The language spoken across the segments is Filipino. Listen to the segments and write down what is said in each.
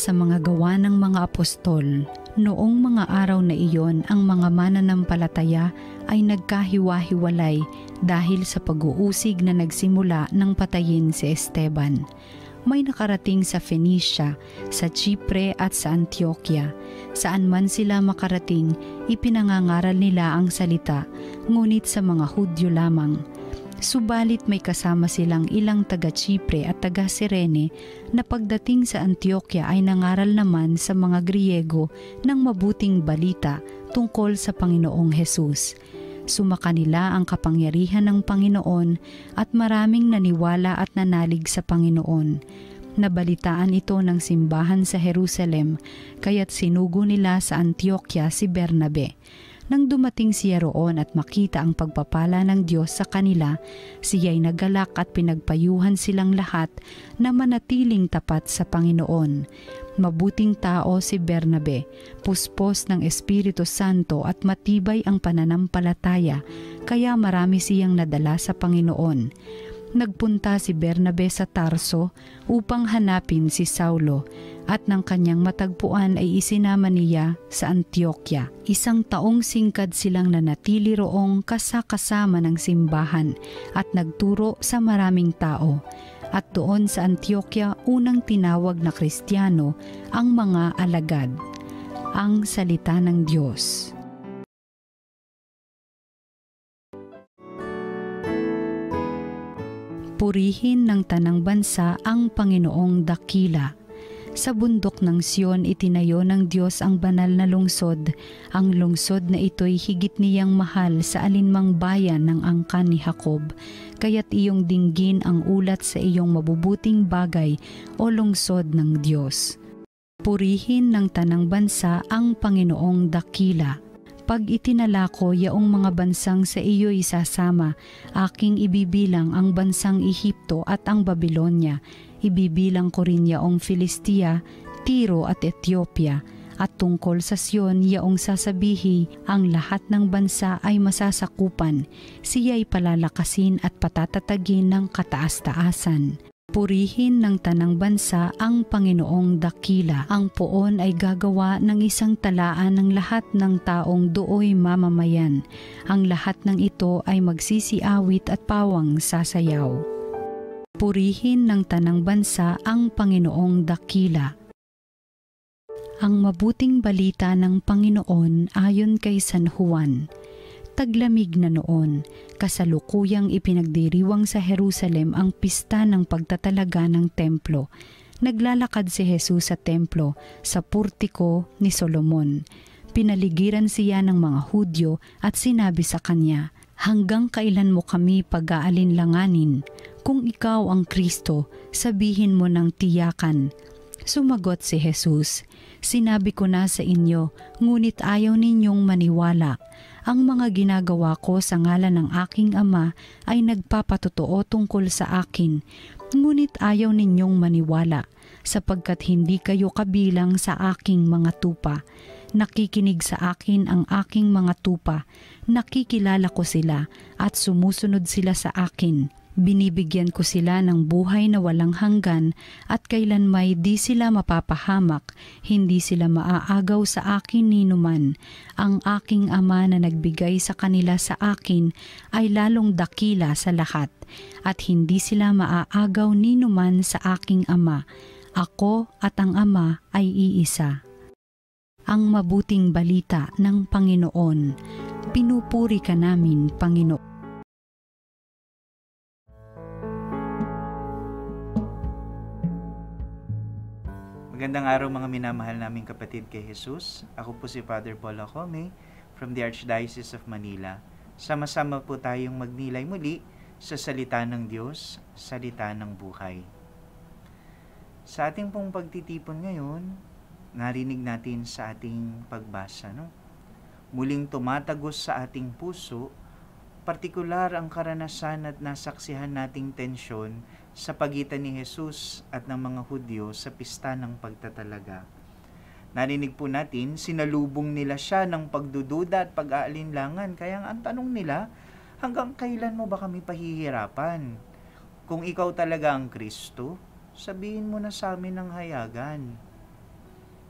sa mga gawa ng mga apostol, noong mga araw na iyon ang mga mananampalataya ay nagkahiwa-hiwalay dahil sa pag-uusig na nagsimula ng patayin si Esteban. May nakarating sa Phoenicia, sa Chipre at sa Antioquia. Saan man sila makarating, ipinangangaral nila ang salita, ngunit sa mga Hudyo lamang. Subalit may kasama silang ilang taga-Chipre at taga-Cirene na pagdating sa Antioquia ay nangaral naman sa mga Griego ng mabuting balita tungkol sa Panginoong Hesus. Sumakanila ang kapangyarihan ng Panginoon at maraming naniwala at nanalig sa Panginoon. Nabalitaan ito ng simbahan sa Jerusalem, kaya't sinugo nila sa Antioquia si Bernabe. Nang dumating siya roon at makita ang pagpapala ng Diyos sa kanila, siya'y nagalak at pinagpayuhan silang lahat na manatiling tapat sa Panginoon. Mabuting tao si Bernabe, puspos ng Espiritu Santo at matibay ang pananampalataya, kaya marami siyang nadala sa Panginoon. Nagpunta si Bernabe sa Tarso upang hanapin si Saulo, at nang kanyang matagpuan ay isinama niya sa Antioquia. 1 taong singkad silang nanatili roong kasama ng simbahan at nagturo sa maraming tao. At doon sa Antioquia unang tinawag na Kristiyano ang mga alagad. Ang salita ng Diyos. Purihin ng tanang bansa ang Panginoong dakila. Sa bundok ng Sion itinayo ng Diyos ang banal na lungsod. Ang lungsod na ito'y higit niyang mahal sa alinmang bayan ng angkan ni Jacob. Kaya't iyong dinggin ang ulat sa iyong mabubuting bagay o lungsod ng Diyos. Purihin ng tanang bansa ang Panginoong dakila. Pag itinala ko yaong mga bansang sa iyo isasama, aking ibibilang ang bansang Ehipto at ang Babilonya. Ibibilang ko rin yaong Filistia, Tiro at Ethiopia. At tungkol sa Sion yaong sasabihi, ang lahat ng bansa ay masasakupan. Siya'y palalakasin at patatatagin ng kataas-taasan. Purihin ng tanang bansa ang Panginoong dakila. Ang poon ay gagawa ng isang talaan ng lahat ng taong dooy mamamayan. Ang lahat ng ito ay magsisiawit at pawang sasayaw. Purihin ng tanang bansa ang Panginoong dakila. Ang mabuting balita ng Panginoon ayon kay San Juan. Taglamig na noon, kasalukuyang ipinagdiriwang sa Jerusalem ang pista ng pagtatalaga ng templo. Naglalakad si Jesus sa templo sa portiko ni Solomon. Pinaligiran siya ng mga Hudyo at sinabi sa kanya, "Hanggang kailan mo kami pag-aalinlanganin? Kung ikaw ang Kristo, sabihin mo ng tiyakan." Sumagot si Jesus, "Sinabi ko na sa inyo, ngunit ayaw ninyong maniwala. Ang mga ginagawa ko sa ngalan ng aking Ama ay nagpapatotoo tungkol sa akin, ngunit ayaw ninyong maniwala, sapagkat hindi kayo kabilang sa aking mga tupa. Nakikinig sa akin ang aking mga tupa, nakikilala ko sila at sumusunod sila sa akin. Binibigyan ko sila ng buhay na walang hanggan at kailanmay di sila mapapahamak, hindi sila maaagaw sa akin ninuman. Ang aking Ama na nagbigay sa kanila sa akin ay lalong dakila sa lahat, at hindi sila maaagaw ninuman sa aking Ama. Ako at ang Ama ay iisa." Ang mabuting balita ng Panginoon. Pinupuri ka namin, Panginoon. Magandang araw mga minamahal naming kapatid kay Jesus. Ako po si Father Paul Acome from the Archdiocese of Manila. Sama-sama po tayong magnilay muli sa salita ng Diyos, salita ng buhay. Sa ating pong pagtitipon ngayon, narinig natin sa ating pagbasa, muling tumatagos sa ating puso, partikular ang karanasan at nasaksihan nating tensyon sa pagitan ni Jesus at ng mga Hudyo sa pista ng pagtatalaga. Narinig po natin, sinalubong nila siya ng pagdududa at pag-aalinlangan. Kaya ang tanong nila, hanggang kailan mo ba kami pahihirapan? Kung ikaw talaga ang Kristo, sabihin mo na sa amin ng hayagan.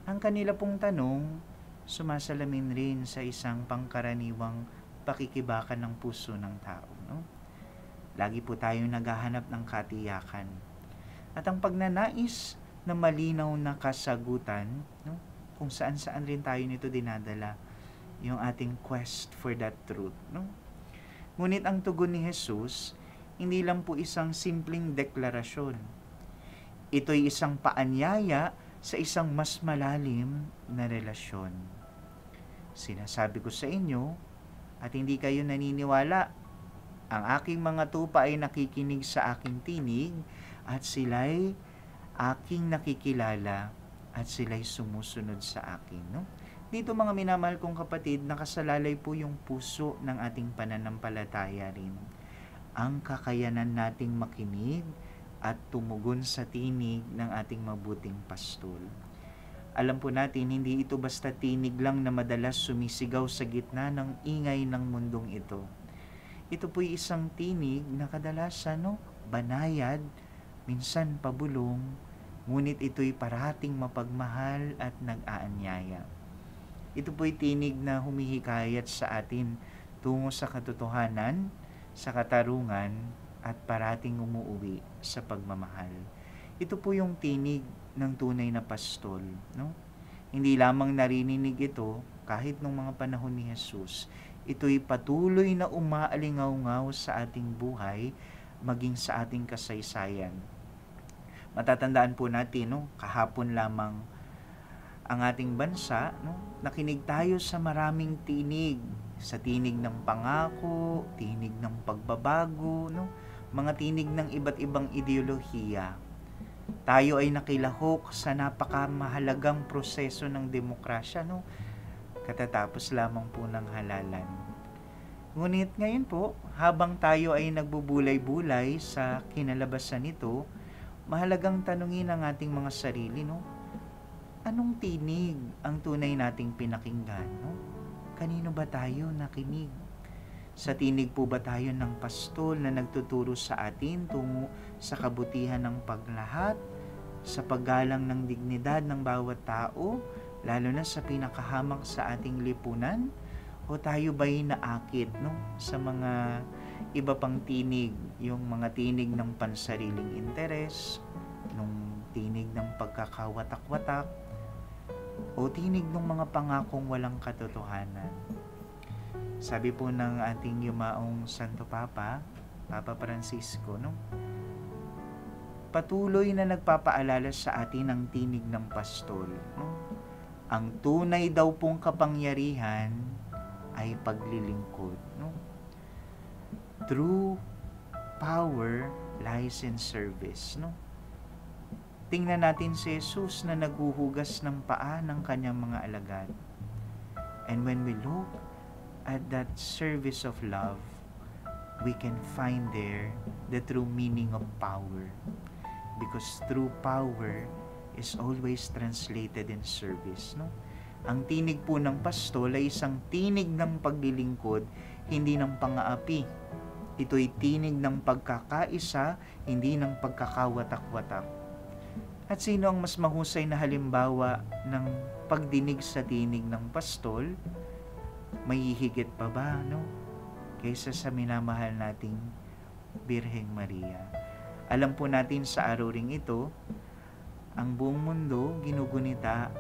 Ang kanila pong tanong, sumasalamin rin sa isang pangkaraniwang pakikibaka ng puso ng tao. No? Lagi po tayong naghahanap ng katiyakan. At ang pagnanais na malinaw na kasagutan, no? Kung saan-saan rin tayo nito dinadala, yung ating quest for that truth. No? Ngunit ang tugon ni Jesus, hindi lang po isang simpleng deklarasyon. Ito'y isang paanyaya sa isang mas malalim na relasyon. Sinasabi ko sa inyo, at hindi kayo naniniwala, ang aking mga tupa ay nakikinig sa aking tinig, at sila'y aking nakikilala, at sila'y sumusunod sa akin. No? Dito mga minamahal kong kapatid, nakasalalay po yung puso ng ating pananampalataya rin. Ang kakayanan nating makinig at tumugon sa tinig ng ating mabuting pastol. Alam po natin, hindi ito basta tinig lang na madalas sumisigaw sa gitna ng ingay ng mundong ito. Ito po'y isang tinig na kadalasan banayad, minsan pabulong, ngunit ito'y parating mapagmahal at nag-aanyaya. Ito po'y tinig na humihikayat sa atin tungo sa katotohanan, sa katarungan, at parating umuuwi sa pagmamahal. Ito po yung tinig ng tunay na pastol. No? Hindi lamang narinig ito kahit nung mga panahon ni Jesus. Ito'y patuloy na umaalingaw-ngaw sa ating buhay, maging sa ating kasaysayan. Matatandaan po natin, kahapon lamang ang ating bansa, nakinig tayo sa maraming tinig. Sa tinig ng pangako, tinig ng pagbabago, mga tinig ng iba't ibang ideolohiya. Tayo ay nakilahok sa napakamahalagang proseso ng demokrasya, katatapos lamang po ng halalan. Ngunit ngayon po, habang tayo ay nagbubulay-bulay sa kinalabasan nito, mahalagang tanungin ang ating mga sarili, anong tinig ang tunay nating pinakinggan? Kanino ba tayo nakinig? Sa tinig po ba tayo ng pastol na nagtuturo sa atin tungo sa kabutihan ng paglahat, sa paggalang ng dignidad ng bawat tao, lalo na sa pinakahamak sa ating lipunan? O tayo ba'y naakit sa mga iba pang tinig, yung mga tinig ng pansariling interes, nung tinig ng pagkakawatak-watak, o tinig ng mga pangakong walang katotohanan? Sabi po ng ating yumaong Santo Papa, Papa Francisco, patuloy na nagpapaalala sa atin ang tinig ng pastol. Ang tunay daw pong kapangyarihan ay paglilingkod. True power lies in service. Tingnan natin si Jesus na naghuhugas ng paa ng kanyang mga alagad. And when we look at that service of love, we can find there the true meaning of power. Because true power is always translated in service. Ang tinig po ng pastol ay isang tinig ng paglilingkod, hindi ng pang-aapi. Ito'y tinig ng pagkakaisa, hindi ng pagkakawatak-watak. At sino ang mas mahusay na halimbawa ng pagdinig sa tinig ng pastol? May higit pa ba, kaysa sa minamahal nating Birheng Maria? Alam po natin sa araw ring ito, ang buong mundo ginugunita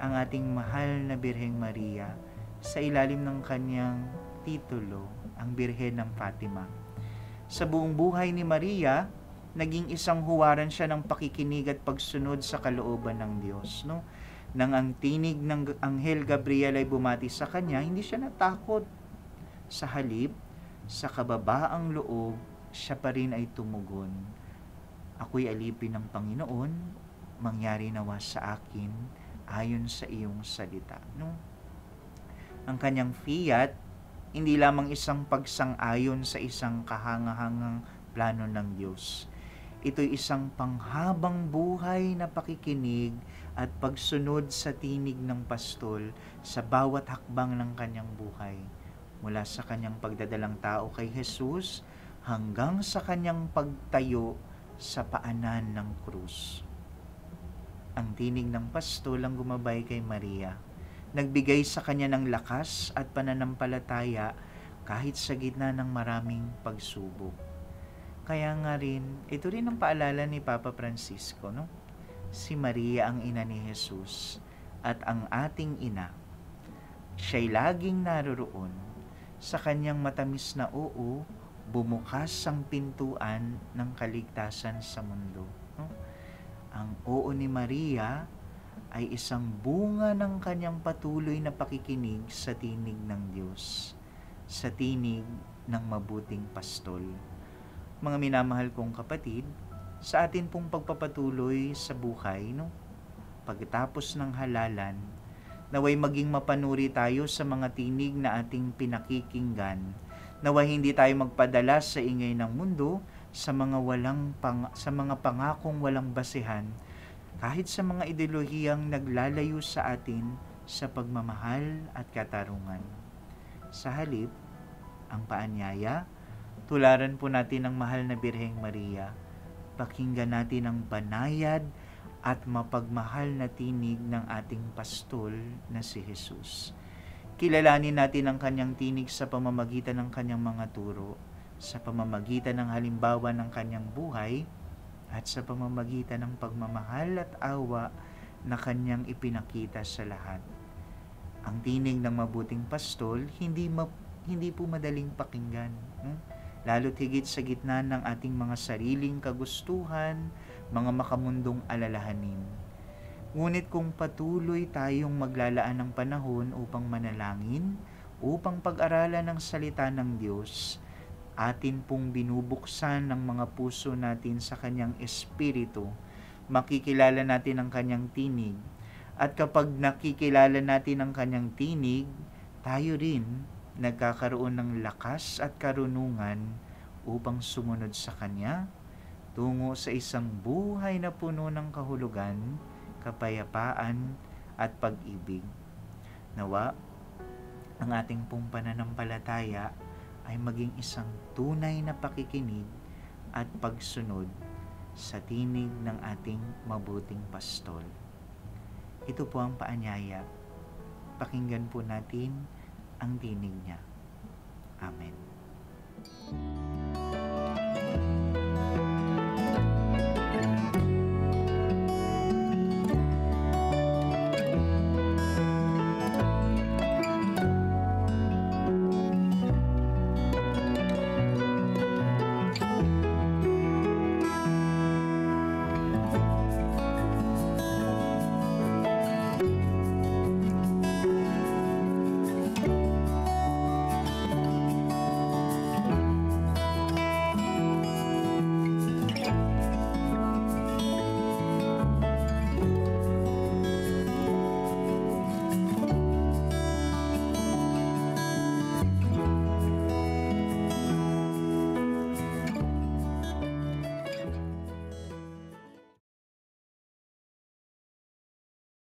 ang ating mahal na Birheng Maria sa ilalim ng kanyang titulo, ang Birhen ng Fatima. Sa buong buhay ni Maria, naging isang huwaran siya ng pakikinig at pagsunod sa kalooban ng Diyos. Nang ang tinig ng Anghel Gabriel ay bumati sa kanya, hindi siya natakot. Sa halip, sa kababaang loob, siya pa rin ay tumugon. Ako'y alipin ng Panginoon, mangyari nawa sa akin ayon sa iyong salita. Ang kanyang fiat, hindi lamang isang pagsang-ayon sa isang kahangahangang plano ng Diyos. Ito'y isang panghabang buhay na pakikinig at pagsunod sa tinig ng pastol sa bawat hakbang ng kanyang buhay. Mula sa kanyang pagdadalang tao kay Jesus hanggang sa kanyang pagtayo sa paanan ng krus. Ang tinig ng pastol ang gumabay kay Maria. Nagbigay sa kanya ng lakas at pananampalataya kahit sa gitna ng maraming pagsubok. Kaya nga rin, ito rin ang paalala ni Papa Francisco, no? Si Maria ang ina ni Jesus at ang ating ina. Siya'y laging naroroon. Sa kanyang matamis na oo, bumukas ang pintuan ng kaligtasan sa mundo. No? Ang oo ni Maria ay isang bunga ng kanyang patuloy na pakikinig sa tinig ng Diyos, sa tinig ng mabuting pastol. Mga minamahal kong kapatid, sa atin pong pagpapatuloy sa buhay, no? Pagkatapos ng halalan, naway maging mapanuri tayo sa mga tinig na ating pinakikinggan. Naway hindi tayo magpadala sa ingay ng mundo, sa mga pangakong walang basehan, kahit sa mga ideolohiyang naglalayo sa atin sa pagmamahal at katarungan. Sa halip, ang paanyaya, tularan po natin ang mahal na Birheng Maria. Pakinggan natin ang banayad at mapagmahal na tinig ng ating pastol na si Jesus. Kilalanin natin ang kanyang tinig sa pamamagitan ng kanyang mga turo, sa pamamagitan ng halimbawa ng kanyang buhay, at sa pamamagitan ng pagmamahal at awa na kanyang ipinakita sa lahat. Ang tinig ng mabuting pastol, hindi po madaling pakinggan. Lalo't higit sa gitna ng ating mga sariling kagustuhan, mga makamundong alalahanin. Ngunit kung patuloy tayong maglalaan ng panahon upang manalangin, upang pag-aralan ng salita ng Diyos, atin pong binubuksan ng mga puso natin sa kanyang espiritu, makikilala natin ang kanyang tinig. At kapag nakikilala natin ang kanyang tinig, tayo rin nagkakaroon ng lakas at karunungan upang sumunod sa kanya, tungo sa isang buhay na puno ng kahulugan, kapayapaan at pag-ibig. Nawa, ang ating pong pananampalataya ay maging isang tunay na pakikinig at pagsunod sa tinig ng ating mabuting pastol. Ito po ang paanyaya. Pakinggan po natin ang tinig niya. Amen.